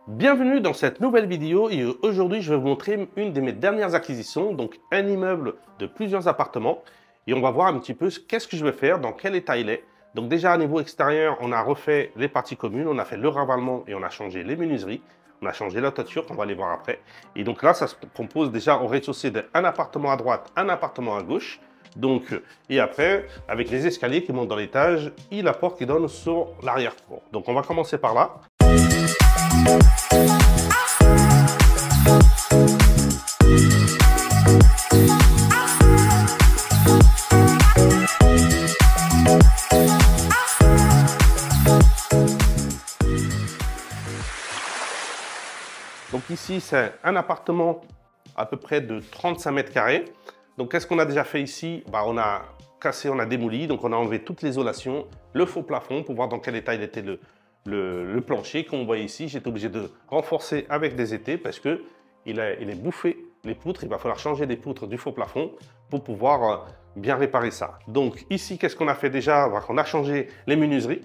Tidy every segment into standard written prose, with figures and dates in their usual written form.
Bienvenue dans cette nouvelle vidéo et aujourd'hui je vais vous montrer une de mes dernières acquisitions, donc un immeuble de plusieurs appartements et on va voir un petit peu qu'est-ce que je vais faire, dans quel état il est. Donc déjà à niveau extérieur, on a refait les parties communes, on a fait le ravalement et on a changé les menuiseries, on a changé la toiture, on va aller voir après. Et donc là ça se compose déjà au rez-de-chaussée d'un appartement à droite, un appartement à gauche. Donc, et après, avec les escaliers qui montent dans l'étage et la porte qui donne sur l'arrière-cour. Donc on va commencer par là. Donc ici, c'est un appartement à peu près de 35 mètres carrés. Donc qu'est-ce qu'on a déjà fait ici? On a cassé, on a démoli, donc on a enlevé toute l'isolation, le faux plafond pour voir dans quel état il était le plancher. Comme vous voyez ici, j'étais obligé de renforcer avec des étais parce que il est bouffé les poutres. Il va falloir changer des poutres du faux plafond pour pouvoir bien réparer ça. Donc ici, qu'est-ce qu'on a fait déjà? On a changé les menuiseries.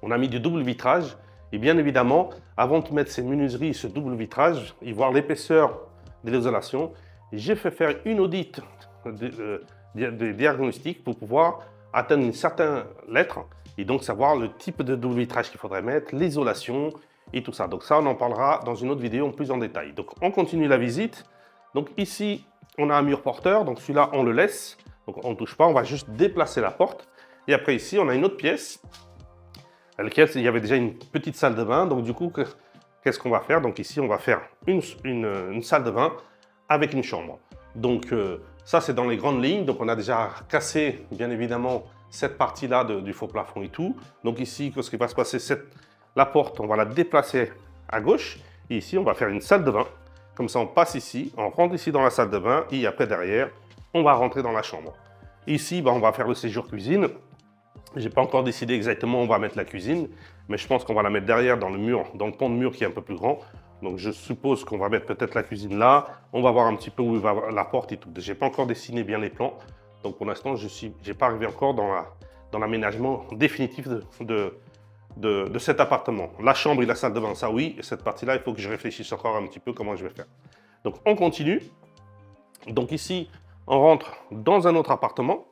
On a mis du double vitrage. Et bien évidemment, avant de mettre ces menuiseries, ce double vitrage, et voir l'épaisseur de l'isolation, j'ai fait faire une audite de diagnostic pour pouvoir atteindre une certaine lettre et donc savoir le type de double vitrage qu'il faudrait mettre, l'isolation et tout ça. Donc ça, on en parlera dans une autre vidéo en plus en détail. Donc on continue la visite. Donc ici, on a un mur porteur, donc celui-là, on le laisse. Donc on ne touche pas, on va juste déplacer la porte. Et après ici, on a une autre pièce à laquelle il y avait déjà une petite salle de bain. Donc du coup, qu'est-ce qu'on va faire? Donc ici, on va faire une salle de bain avec une chambre. Donc ça, c'est dans les grandes lignes. Donc on a déjà cassé, bien évidemment, cette partie-là du faux plafond et tout. Donc ici, ce qui va se passer, la porte, on va la déplacer à gauche. Et ici, on va faire une salle de bain. Comme ça, on passe ici, on rentre ici dans la salle de bain. Et après, derrière, on va rentrer dans la chambre. Ici, on va faire le séjour cuisine. Je n'ai pas encore décidé exactement où on va mettre la cuisine, mais je pense qu'on va la mettre derrière dans le mur, dans le pan de mur qui est un peu plus grand. Donc je suppose qu'on va mettre peut-être la cuisine là. On va voir un petit peu où va la porte et tout. Je n'ai pas encore dessiné bien les plans. Donc pour l'instant, je n'ai pas arrivé encore dans l'aménagement définitif de cet appartement. La chambre et la salle de bain, ça oui. Et cette partie-là, il faut que je réfléchisse encore un petit peu comment je vais faire. Donc on continue. Donc ici, on rentre dans un autre appartement.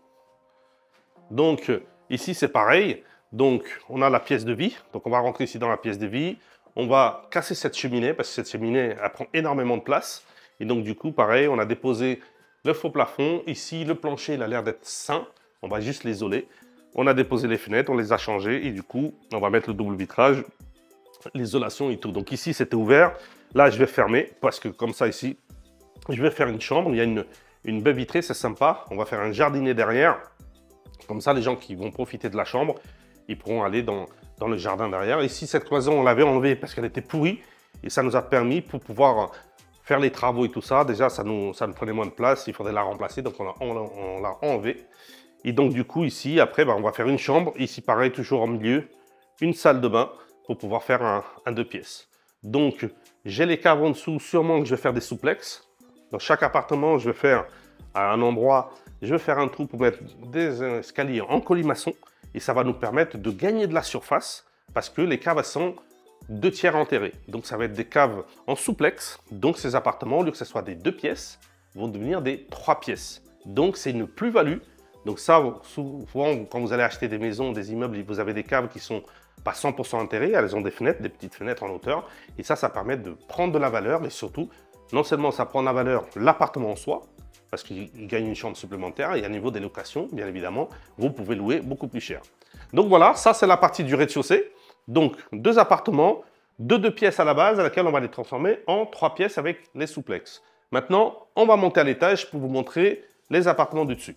Donc ici, c'est pareil. Donc, on a la pièce de vie. Donc, on va rentrer ici dans la pièce de vie. On va casser cette cheminée parce que cette cheminée, elle prend énormément de place. Et donc, du coup, pareil, on a déposé le faux plafond. Ici, le plancher, il a l'air d'être sain. On va juste l'isoler. On a déposé les fenêtres, on les a changées. Et du coup, on va mettre le double vitrage, l'isolation et tout. Donc, ici, c'était ouvert. Là, je vais fermer parce que comme ça, ici, je vais faire une chambre. Il y a une baie vitrée, c'est sympa. On va faire un jardinet derrière. Comme ça, les gens qui vont profiter de la chambre, ils pourront aller dans le jardin derrière. Ici, cette cloison, on l'avait enlevée parce qu'elle était pourrie. Et ça nous a permis, pour pouvoir faire les travaux et tout ça, déjà, ça nous prenait moins de place. Il faudrait la remplacer, donc on l'a enlevée. Et donc, du coup, ici, après, on va faire une chambre. Ici, pareil, toujours au milieu, une salle de bain pour pouvoir faire un 2 pièces. Donc, j'ai les caves en dessous. Sûrement que je vais faire des souplex. Dans chaque appartement, je vais faire à un endroit... Je vais faire un trou pour mettre des escaliers en colimaçon et ça va nous permettre de gagner de la surface parce que les caves sont 2 tiers enterrées. Donc ça va être des caves en souplex. Donc ces appartements, au lieu que ce soit des 2 pièces, vont devenir des 3 pièces. Donc c'est une plus-value. Donc ça, souvent quand vous allez acheter des maisons, des immeubles, vous avez des caves qui sont pas 100% enterrées. Elles ont des fenêtres, des petites fenêtres en hauteur. Et ça permet de prendre de la valeur et surtout, non seulement ça prend de la valeur l'appartement en soi, parce qu'il gagne une chambre supplémentaire et à niveau des locations, bien évidemment, vous pouvez louer beaucoup plus cher. Donc voilà, ça c'est la partie du rez-de-chaussée. Donc 2 appartements, 2 pièces à la base, à laquelle on va les transformer en 3 pièces avec les souplex. Maintenant, on va monter à l'étage pour vous montrer les appartements du dessus.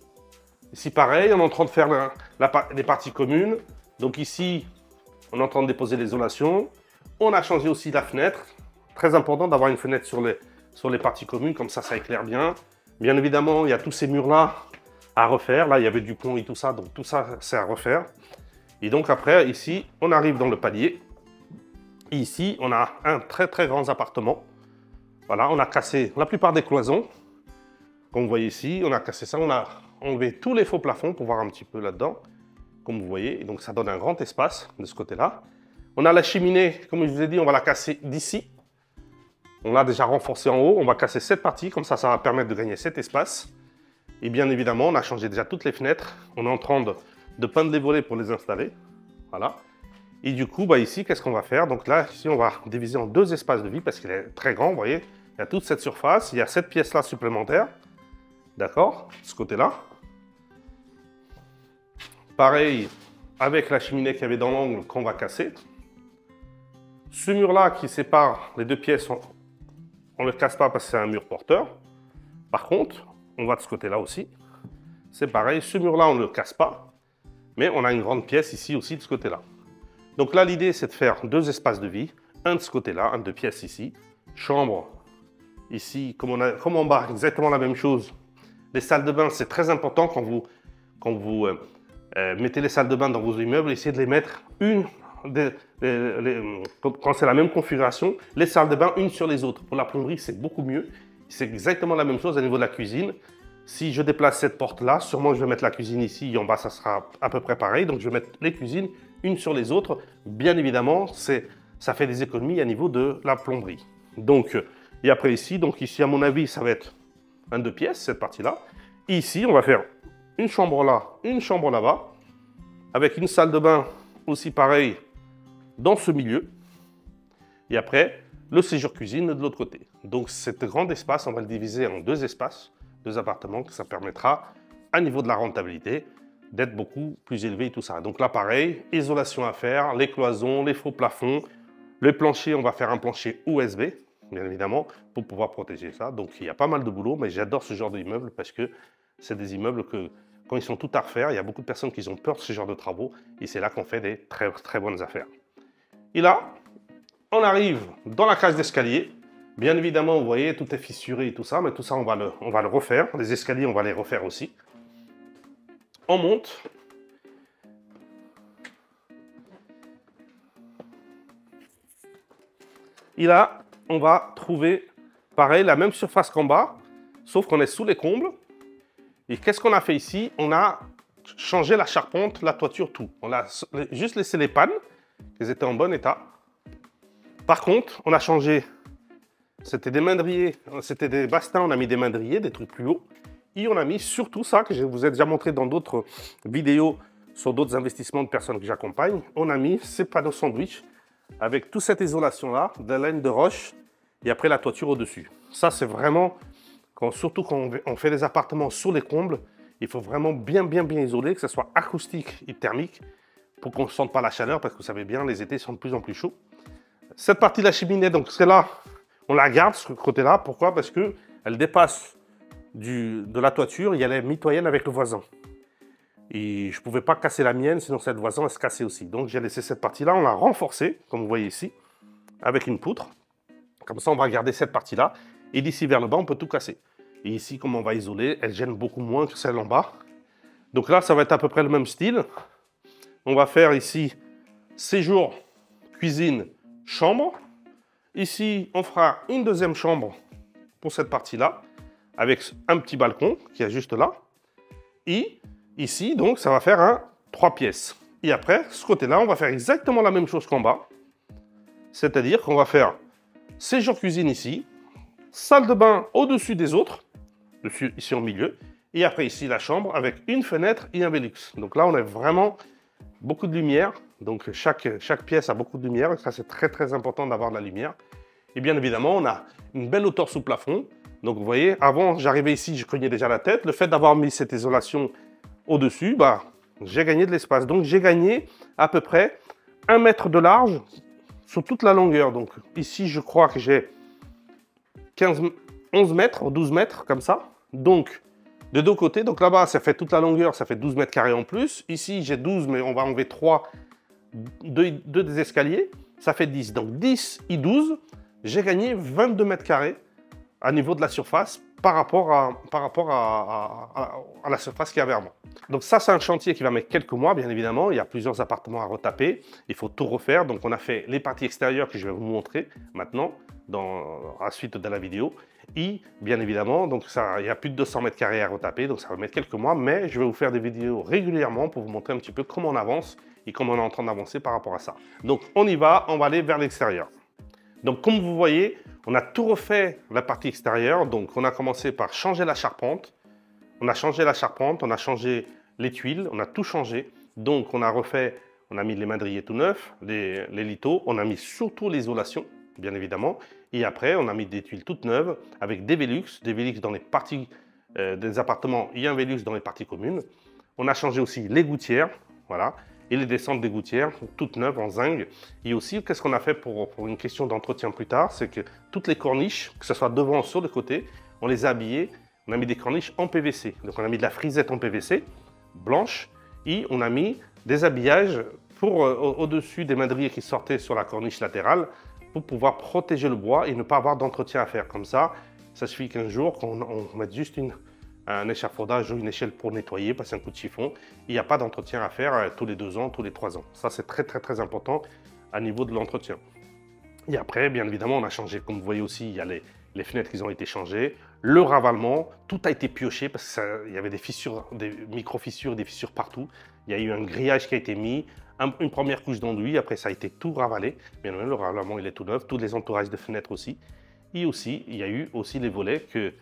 Ici pareil, on est en train de faire les parties communes. Donc ici, on est en train de déposer l'isolation. On a changé aussi la fenêtre. Très important d'avoir une fenêtre sur les parties communes, comme ça éclaire bien. Bien évidemment, il y a tous ces murs-là à refaire. Là, il y avait du plomb et tout ça, donc tout ça, c'est à refaire. Et donc après, ici, on arrive dans le palier. Et ici, on a un très très grand appartement. Voilà, on a cassé la plupart des cloisons. Comme vous voyez ici, on a cassé ça. On a enlevé tous les faux plafonds pour voir un petit peu là-dedans, comme vous voyez. Et donc ça donne un grand espace de ce côté-là. On a la cheminée, comme je vous ai dit, on va la casser d'ici. On l'a déjà renforcé en haut. On va casser cette partie, comme ça va permettre de gagner cet espace. Et bien évidemment, on a changé déjà toutes les fenêtres. On est en train de peindre les volets pour les installer. Voilà. Et du coup, bah ici, qu'est-ce qu'on va faire? Donc là, ici, on va diviser en 2 espaces de vie parce qu'il est très grand, vous voyez. Il y a toute cette surface, il y a cette pièce-là supplémentaire. D'accord? De ce côté-là. Pareil, avec la cheminée qu'il y avait dans l'angle qu'on va casser. Ce mur-là qui sépare les 2 pièces, on ne le casse pas parce que c'est un mur porteur. Par contre, on va de ce côté-là aussi. C'est pareil, ce mur-là, on ne le casse pas. Mais on a une grande pièce ici aussi de ce côté-là. Donc là, l'idée, c'est de faire 2 espaces de vie. Un de ce côté-là, un de pièces ici. Chambre ici, comme en bas, exactement la même chose. Les salles de bain, c'est très important quand vous mettez les salles de bain dans vos immeubles. Essayez de les mettre quand c'est la même configuration, les salles de bain une sur les autres. Pour la plomberie, c'est beaucoup mieux. C'est exactement la même chose à niveau de la cuisine. Si je déplace cette porte-là, sûrement je vais mettre la cuisine ici et en bas, ça sera à peu près pareil. Donc je vais mettre les cuisines une sur les autres. Bien évidemment, ça fait des économies à niveau de la plomberie. Donc, et après ici, donc ici à mon avis, ça va être un 2 pièces, cette partie-là. Ici, on va faire une chambre là, une chambre là-bas, avec une salle de bain aussi pareil dans ce milieu. Et après, le séjour cuisine de l'autre côté. Donc cet grand espace, on va le diviser en 2 espaces, 2 appartements, que ça permettra, à niveau de la rentabilité, d'être beaucoup plus élevé et tout ça. Donc là, pareil, isolation à faire, les cloisons, les faux plafonds, le plancher, on va faire un plancher USB, bien évidemment, pour pouvoir protéger ça. Donc il y a pas mal de boulot, mais j'adore ce genre d'immeuble parce que c'est des immeubles que, quand ils sont tout à refaire, il y a beaucoup de personnes qui ont peur de ce genre de travaux et c'est là qu'on fait des très, très bonnes affaires. Et là, on arrive dans la cage d'escalier. Bien évidemment, vous voyez, tout est fissuré et tout ça, mais tout ça, on va le refaire. Les escaliers, on va les refaire aussi. On monte. Et là, on va trouver, pareil, la même surface qu'en bas, sauf qu'on est sous les combles. Et qu'est-ce qu'on a fait ici? On a changé la charpente, la toiture, tout. On a juste laissé les pannes, qu'elles étaient en bon état. Par contre, on a changé, c'était des mandriers, c'était des bastins, on a mis des mandriers, des trucs plus hauts. Et on a mis surtout ça, que je vous ai déjà montré dans d'autres vidéos sur d'autres investissements de personnes que j'accompagne. On a mis ces panneaux sandwich avec toute cette isolation-là, de la laine de roche, et après la toiture au-dessus. Ça, c'est vraiment, surtout quand on fait des appartements sur les combles, il faut vraiment bien isoler, que ce soit acoustique et thermique, pour qu'on ne sente pas la chaleur, parce que vous savez bien, les étés sont de plus en plus chauds. Cette partie de la cheminée, donc c'est là, on la garde, ce côté-là. Pourquoi? Parce qu'elle dépasse de la toiture et elle est mitoyenne avec le voisin. Et je ne pouvais pas casser la mienne, sinon cette voisin, elle se cassait aussi. Donc j'ai laissé cette partie-là, on l'a renforcée, comme vous voyez ici, avec une poutre. Comme ça, on va garder cette partie-là. Et d'ici vers le bas, on peut tout casser. Et ici, comme on va isoler, elle gêne beaucoup moins que celle en bas. Donc là, ça va être à peu près le même style. On va faire ici séjour, cuisine, chambre. Ici, on fera une deuxième chambre pour cette partie-là, avec un petit balcon qui est juste là. Et ici, donc, ça va faire un 3 pièces. Et après, ce côté-là, on va faire exactement la même chose qu'en bas. C'est-à-dire qu'on va faire séjour cuisine ici, salle de bain au-dessus des autres, ici au milieu. Et après, ici, la chambre avec une fenêtre et un Velux. Donc là, on a vraiment beaucoup de lumière. Donc chaque pièce a beaucoup de lumière. Et ça, c'est très, très important d'avoir de la lumière. Et bien évidemment, on a une belle hauteur sous plafond. Donc vous voyez, avant, j'arrivais ici, je cognais déjà la tête. Le fait d'avoir mis cette isolation au-dessus, bah, j'ai gagné de l'espace. Donc j'ai gagné à peu près 1 mètre de large sur toute la longueur. Donc ici, je crois que j'ai 11 mètres, 12 mètres, comme ça. Donc, de 2 côtés. Donc là-bas, ça fait toute la longueur, ça fait 12 mètres carrés en plus. Ici, j'ai 12, mais on va enlever 3, 2 des escaliers. Ça fait 10. Donc 10 et 12, j'ai gagné 22 mètres carrés à niveau de la surface par rapport à la surface qu'il y avait avant. Donc ça, c'est un chantier qui va mettre quelques mois, bien évidemment. Il y a plusieurs appartements à retaper. Il faut tout refaire. Donc on a fait les parties extérieures que je vais vous montrer maintenant, à la suite de la vidéo. Et bien évidemment, donc ça, il y a plus de 200 mètres carrés à retaper, donc ça va mettre quelques mois. Mais je vais vous faire des vidéos régulièrement pour vous montrer un petit peu comment on avance et comment on est en train d'avancer par rapport à ça. Donc on y va, on va aller vers l'extérieur. Donc comme vous voyez, on a tout refait la partie extérieure. Donc on a commencé par changer la charpente. On a changé la charpente, on a changé les tuiles, on a tout changé. Donc on a refait, on a mis les madriers tout neufs, les lithos, on a mis surtout l'isolation, bien évidemment. Et après, on a mis des tuiles toutes neuves avec des Velux dans les parties des appartements et un Velux dans les parties communes. On a changé aussi les gouttières, voilà, et les descentes des gouttières, toutes neuves en zinc. Et aussi, qu'est-ce qu'on a fait pour une question d'entretien plus tard, c'est que toutes les corniches, que ce soit devant ou sur le côté, on les a habillées, on a mis des corniches en PVC. Donc on a mis de la frisette en PVC, blanche, et on a mis des habillages pour au-dessus des madriers qui sortaient sur la corniche latérale, pour pouvoir protéger le bois et ne pas avoir d'entretien à faire. Comme ça, ça suffit qu'un jour qu'on mette juste un échafaudage ou une échelle pour nettoyer, passer un coup de chiffon. Il n'y a pas d'entretien à faire tous les 2 ans, tous les 3 ans. Ça, c'est très, très, très important à niveau de l'entretien. Et après, bien évidemment, on a changé. Comme vous voyez aussi, il y a les fenêtres qui ont été changées. Le ravalement, tout a été pioché parce qu'il y avait des fissures, des micro-fissures, des fissures partout. Il y a eu un grillage qui a été mis, une première couche d'enduit, après ça a été tout ravalé. Bien évidemment, le ravalement, il est tout neuf, tous les entourages de fenêtres aussi. Et aussi, il y a eu aussi les volets que,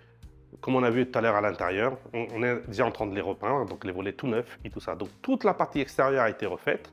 comme on a vu tout à l'heure à l'intérieur, on est déjà en train de les repeindre, donc les volets tout neufs et tout ça. Donc toute la partie extérieure a été refaite.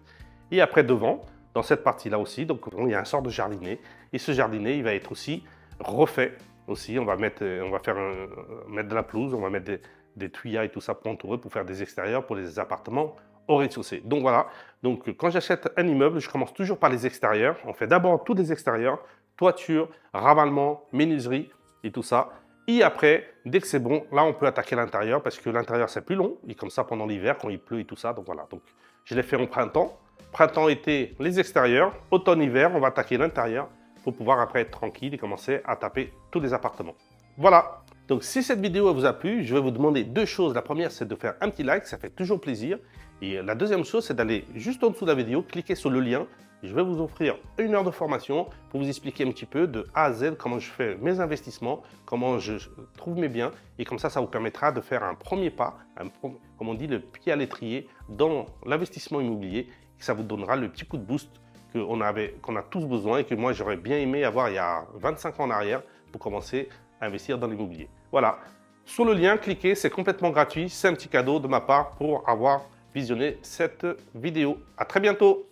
Et après devant, dans cette partie-là aussi, donc il y a un sort de jardinet. Et ce jardinet, il va être aussi refait. Aussi, on va mettre de la pelouse, on va mettre des tuyas et tout ça pour entourer, pour faire des extérieurs pour les appartements au rez-de-chaussée. Donc voilà, donc quand j'achète un immeuble, je commence toujours par les extérieurs. On fait d'abord tous les extérieurs, toiture, ravalement, menuiserie et tout ça. Et après, dès que c'est bon, là on peut attaquer l'intérieur parce que l'intérieur c'est plus long. Et comme ça pendant l'hiver, quand il pleut et tout ça, donc voilà. Donc je l'ai fait en printemps. Printemps, été, les extérieurs. Automne, hiver, on va attaquer l'intérieur pour pouvoir après être tranquille et commencer à taper tous les appartements. Voilà. Donc si cette vidéo vous a plu, je vais vous demander 2 choses. La première, c'est de faire un petit like, ça fait toujours plaisir. Et la deuxième chose, c'est d'aller juste en dessous de la vidéo, cliquer sur le lien. Je vais vous offrir 1 heure de formation pour vous expliquer un petit peu de A à Z comment je fais mes investissements, comment je trouve mes biens. Et comme ça vous permettra de faire un premier pas, comme on dit, le pied à l'étrier dans l'investissement immobilier. Et ça vous donnera le petit coup de boost qu'on a tous besoin et que moi j'aurais bien aimé avoir il y a 25 ans en arrière pour commencer à investir dans l'immobilier. Voilà. Sur le lien, cliquez, c'est complètement gratuit. C'est un petit cadeau de ma part pour avoir visionné cette vidéo. À très bientôt.